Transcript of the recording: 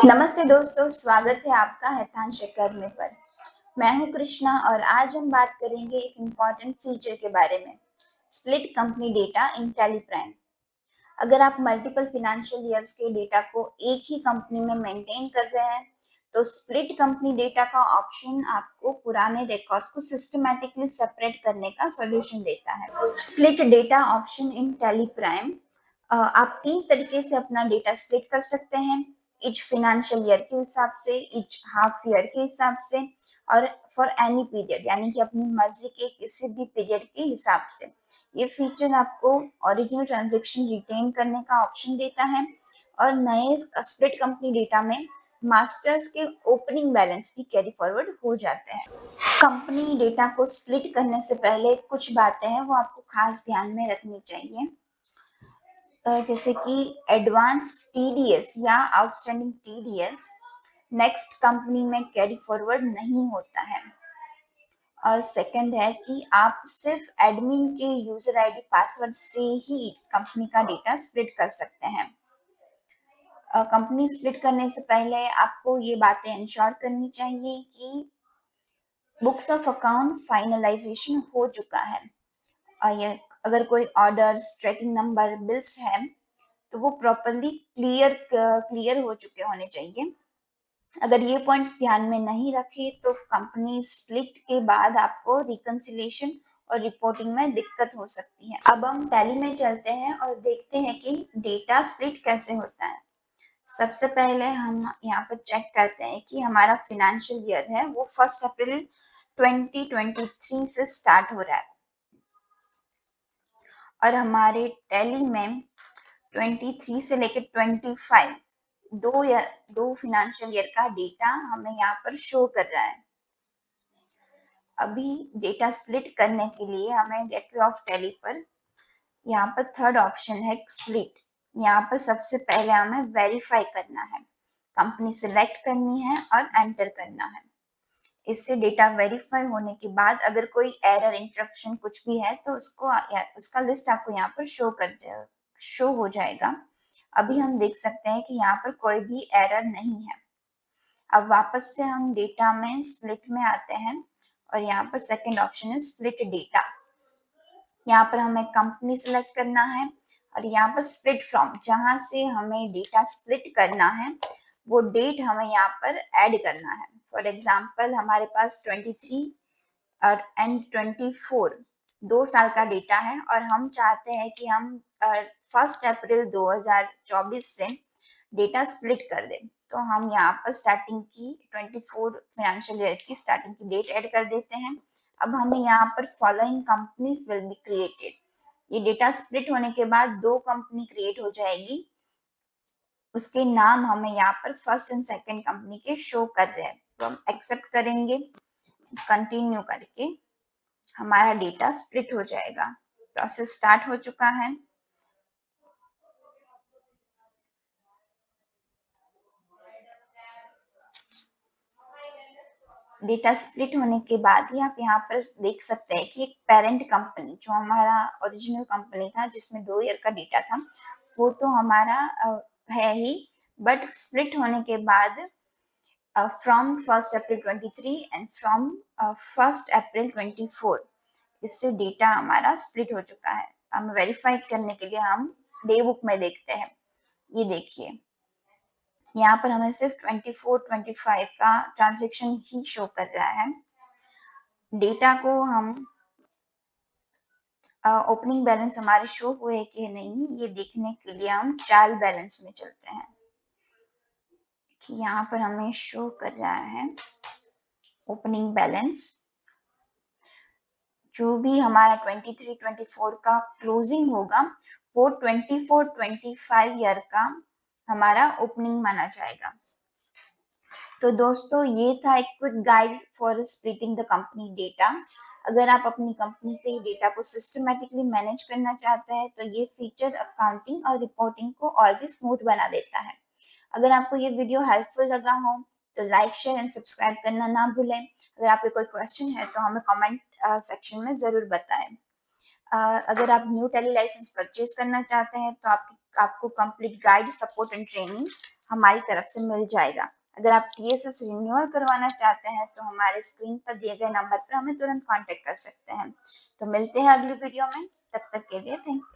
नमस्ते दोस्तों, स्वागत है आपका हेतांश अकेडमी पर। मैं हूं कृष्णा और आज हम बात करेंगे एक इम्पॉर्टेंट फीचर के बारे में, स्प्लिट कंपनी डेटा इन टैली प्राइम। अगर आप मल्टीपल फाइनेंशियल ईयर्स के डेटा को एक ही कंपनी में मेंटेन कर रहे हैं, तो स्प्लिट कंपनी डेटा का ऑप्शन आपको पुराने रिकॉर्ड्स को सिस्टमैटिकली सेपरेट करने का सॉल्यूशन देता है। Split data option in tally prime, आप 3 तरीके से अपना डेटा स्प्लिट कर सकते हैं, ईच फाइनेंशियल ईयर के हिसाब से, ईच हाफ ईयर के हिसाब से और फॉर एनी पीरियड, यानी कि अपनी मर्जी के किसी भी पीरियड के हिसाब से। ये फीचर आपको ओरिजिनल ट्रांजैक्शन रिटेन करने का ऑप्शन देता है और नए स्प्लिट कंपनी डेटा में मास्टर्स के ओपनिंग बैलेंस भी कैरी फॉरवर्ड हो जाते हैं। कंपनी डेटा को स्प्लिट करने से पहले कुछ बातें हैं वो आपको खास ध्यान में रखनी चाहिए, जैसे कि एडवांस टीडीएस या आउटस्टैंडिंग टीडीएस नेक्स्ट कंपनी में कैरी फॉरवर्ड नहीं होता है। और सेकंड है कि आप सिर्फ एडमिन के यूजर आईडी पासवर्ड से ही कंपनी का डेटा स्प्लिट कर सकते हैं। कंपनी स्प्लिट करने से पहले आपको ये बातें इंश्योर करनी चाहिए कि बुक्स ऑफ अकाउंट फाइनलाइजेशन हो चुका है। अगर कोई ऑर्डर्स, ट्रैकिंग नंबर, बिल्स है तो वो प्रॉपरली क्लियर हो चुके होने चाहिए। अगर ये पॉइंट्स ध्यान में नहीं रखे तो कंपनी स्प्लिट के बाद आपको रिकंसिलिएशन और रिपोर्टिंग में दिक्कत हो सकती है। अब हम टैली में चलते हैं और देखते हैं कि डेटा स्प्लिट कैसे होता है। सबसे पहले हम यहाँ पर चेक करते हैं कि हमारा फाइनेंशियल ईयर है वो 1 अप्रैल 2023 से स्टार्ट हो रहा है और हमारे टैली में 23 से लेकर 25 दो फाइनेंशियल ईयर का डेटा हमें यहाँ पर शो कर रहा है। अभी डेटा स्प्लिट करने के लिए हमें गेटवे ऑफ टैली पर यहाँ पर थर्ड ऑप्शन है स्प्लिट। यहाँ पर सबसे पहले हमें वेरीफाई करना है, कंपनी सिलेक्ट करनी है और एंटर करना है। इससे डेटा वेरीफाई होने के बाद अगर कोई एरर, इंटरप्शन कुछ भी है तो उसका लिस्ट आपको यहाँ पर शो हो जाएगा। अभी हम देख सकते हैं कि यहाँ पर कोई भी एरर नहीं है। अब वापस से हम डेटा में स्प्लिट में आते हैं और यहाँ पर सेकंड ऑप्शन है स्प्लिट डेटा। यहाँ पर हमें कंपनी सिलेक्ट करना है और यहाँ पर स्प्लिट फ्रॉम, जहां से हमें डेटा स्प्लिट करना है वो डेट हमें यहाँ पर ऐड करना है। फॉर एग्जाम्पल हमारे पास 23 और एंड 24 2 साल का डेटा है और हम चाहते हैं कि हम 1 अप्रैल 2024 से डेटा स्प्लिट कर दें। तो हम यहाँ पर स्टार्टिंग की 24 फाइनेंशियल ईयर की स्टार्टिंग की डेट ऐड कर देते हैं। अब हमें यहाँ पर following companies will be created, ये डेटा स्प्लिट होने के बाद 2 कंपनी क्रिएट हो जाएगी। उसके नाम हमें यहाँ पर फर्स्ट एंड सेकंड कंपनी के शो कर रहे हैं, तो हम एक्सेप्ट करेंगे। कंटिन्यू करके हमारा डेटा स्प्लिट हो जाएगा। प्रोसेस स्टार्ट हो चुका है। डेटा स्प्लिट होने के बाद ही आप यहाँ पर देख सकते हैं कि एक पेरेंट कंपनी, जो हमारा ओरिजिनल कंपनी था जिसमें 2 ईयर का डेटा था, वो तो हमारा है ही, बट स्प्लिट होने के बाद फ्रॉम 1 अप्रैल 23 एंड फ्रॉम 1 अप्रैल 24 इससे डेटा हमारा स्प्लिट हो चुका है। हम वेरीफाई करने के लिए हम डे बुक में देखते हैं। ये देखिए यहाँ पर हमें सिर्फ 24-25 का ट्रांजेक्शन ही शो कर रहा है। डेटा को हम ओपनिंग बैलेंस हमारे शो हुए कि नहीं ये देखने के लिए हम ट्रायल बैलेंस में चलते हैं कि यहाँ पर हमें शो कर रहा है ओपनिंग बैलेंस। जो भी हमारा 23-24 का क्लोजिंग होगा वो 24-25 ईयर का हमारा ओपनिंग माना जाएगा। तो दोस्तों ये था एक quick guide for splitting the company data. अगर आप अपनी कंपनी के डेटा को सिस्टमैटिकली मैनेज करना चाहते हैं तो ये फीचर अकाउंटिंग और रिपोर्टिंग को और भी स्मूथ बना देता है। अगर आपको ये वीडियो हेल्पफुल लगा हो तो लाइक, शेयर एंड सब्सक्राइब करना ना भूलें। अगर आपके कोई क्वेश्चन है तो हमें कमेंट सेक्शन में जरूर बताएं। अगर आप न्यू टैली लाइसेंस परचेज करना चाहते हैं तो आपको complete guide, support and training हमारी तरफ से मिल जाएगा। अगर आप TSS रिन्यूअल करवाना चाहते हैं तो हमारे स्क्रीन पर दिए गए नंबर पर हमें तुरंत कांटेक्ट कर सकते हैं। तो मिलते हैं अगली वीडियो में, तब तक के लिए थैंक यू।